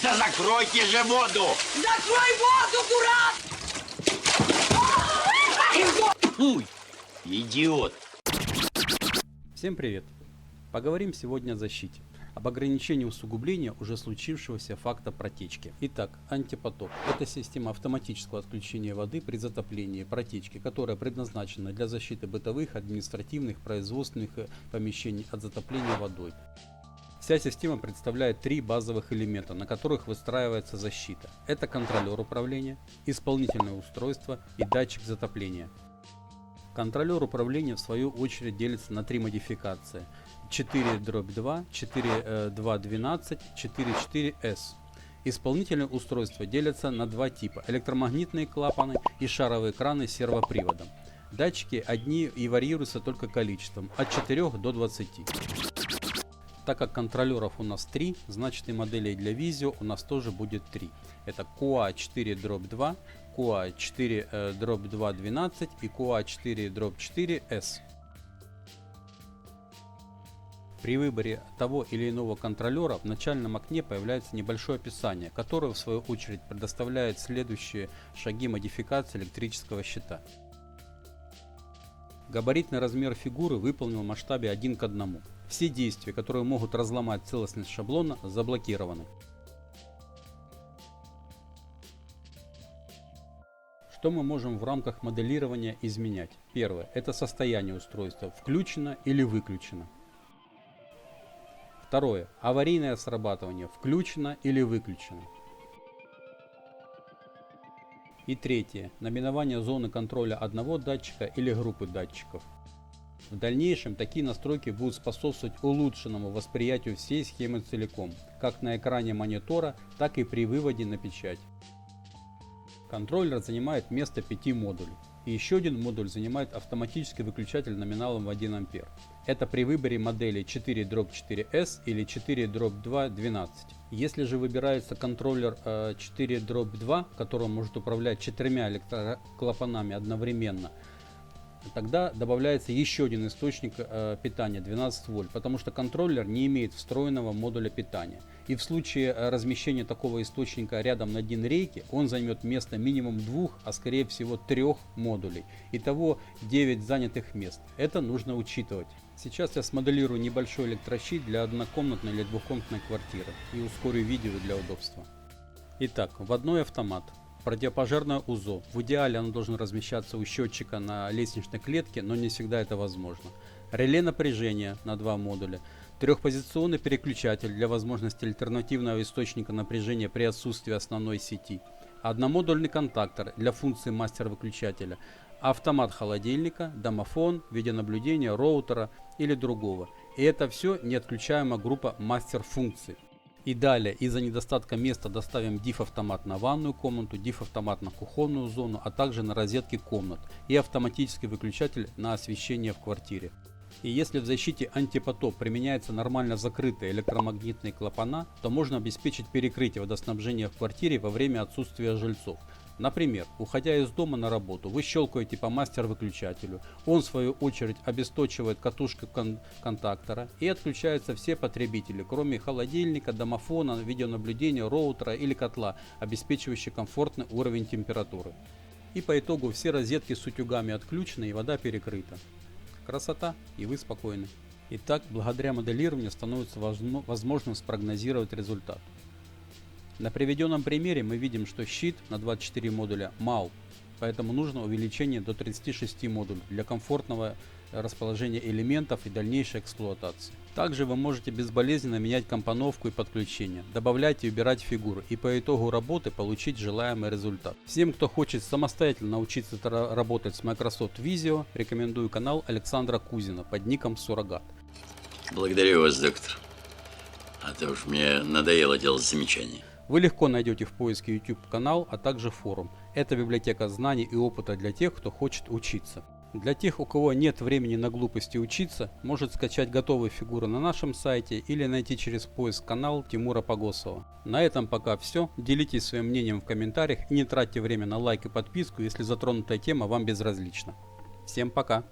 Да закройте же воду! Закрой воду, дурак! Уй, идиот! Всем привет! Поговорим сегодня о защите, об ограничении усугубления уже случившегося факта протечки. Итак, антипотоп – это система автоматического отключения воды при затоплении протечки, которая предназначена для защиты бытовых, административных, производственных помещений от затопления водой. Вся система представляет три базовых элемента, на которых выстраивается защита. Это контролер управления, исполнительное устройство и датчик затопления. Контролер управления в свою очередь делится на три модификации: 4/2, 4.2.12, 4.4S. Исполнительные устройства делятся на два типа: электромагнитные клапаны и шаровые краны с сервоприводом. Датчики одни и варьируются только количеством от 4 до 20. Так как контролеров у нас 3, значит и моделей для Visio у нас тоже будет 3. Это QA4/2, QA4/2.12 и QA4/4S. При выборе того или иного контролера в начальном окне появляется небольшое описание, которое в свою очередь предоставляет следующие шаги модификации электрического щита. Габаритный размер фигуры выполнен в масштабе 1:1. Все действия, которые могут разломать целостность шаблона, заблокированы. Что мы можем в рамках моделирования изменять? Первое – это состояние устройства, включено или выключено. Второе – аварийное срабатывание, включено или выключено. И третье – наименование зоны контроля одного датчика или группы датчиков. В дальнейшем такие настройки будут способствовать улучшенному восприятию всей схемы целиком, как на экране монитора, так и при выводе на печать. Контроллер занимает место 5 модулей. И еще один модуль занимает автоматический выключатель номиналом в 1 А. Это при выборе модели 4/4S или 4/2.12. Если же выбирается контроллер 4/2, которым может управлять 4 электроклапанами одновременно, тогда добавляется еще один источник питания 12 вольт, потому что контроллер не имеет встроенного модуля питания. И в случае размещения такого источника рядом на один рейке, он займет место минимум 2, а скорее всего 3 модулей. Итого 9 занятых мест. Это нужно учитывать. Сейчас я смоделирую небольшой электрощит для однокомнатной или двухкомнатной квартиры и ускорю видео для удобства. Итак, вводной автомат. Противопожарное УЗО. В идеале оно должно размещаться у счетчика на лестничной клетке, но не всегда это возможно. Реле напряжения на 2 модуля. Трехпозиционный переключатель для возможности альтернативного источника напряжения при отсутствии основной сети. Одномодульный контактор для функции мастер-выключателя. Автомат холодильника, домофон, видеонаблюдения, роутера или другого. И это все неотключаемая группа мастер-функций. И далее из-за недостатка места доставим DIF-автомат на ванную комнату, DIF-автомат на кухонную зону, а также на розетки комнат и автоматический выключатель на освещение в квартире. И если в защите антипотоп применяется нормально закрытые электромагнитные клапана, то можно обеспечить перекрытие водоснабжения в квартире во время отсутствия жильцов. Например, уходя из дома на работу, вы щелкаете по мастер-выключателю, он в свою очередь обесточивает катушку контактора и отключаются все потребители, кроме холодильника, домофона, видеонаблюдения, роутера или котла, обеспечивающий комфортный уровень температуры. И по итогу все розетки с утюгами отключены и вода перекрыта. Красота, и вы спокойны. Итак, благодаря моделированию становится возможным спрогнозировать результат. На приведенном примере мы видим, что щит на 24 модуля мал, поэтому нужно увеличение до 36 модулей для комфортного расположения элементов и дальнейшей эксплуатации. Также вы можете безболезненно менять компоновку и подключение, добавлять и убирать фигуры и по итогу работы получить желаемый результат. Всем, кто хочет самостоятельно научиться работать с Microsoft Visio, рекомендую канал Александра Кузина под ником Суррогат. Благодарю вас, доктор. А то уж мне надоело делать замечания. Вы легко найдете в поиске YouTube канал, а также форум. Это библиотека знаний и опыта для тех, кто хочет учиться. Для тех, у кого нет времени на глупости учиться, может скачать готовые фигуры на нашем сайте или найти через поиск канал Тимура Погосова. На этом пока все. Делитесь своим мнением в комментариях и не тратьте время на лайк и подписку, если затронутая тема вам безразлична. Всем пока!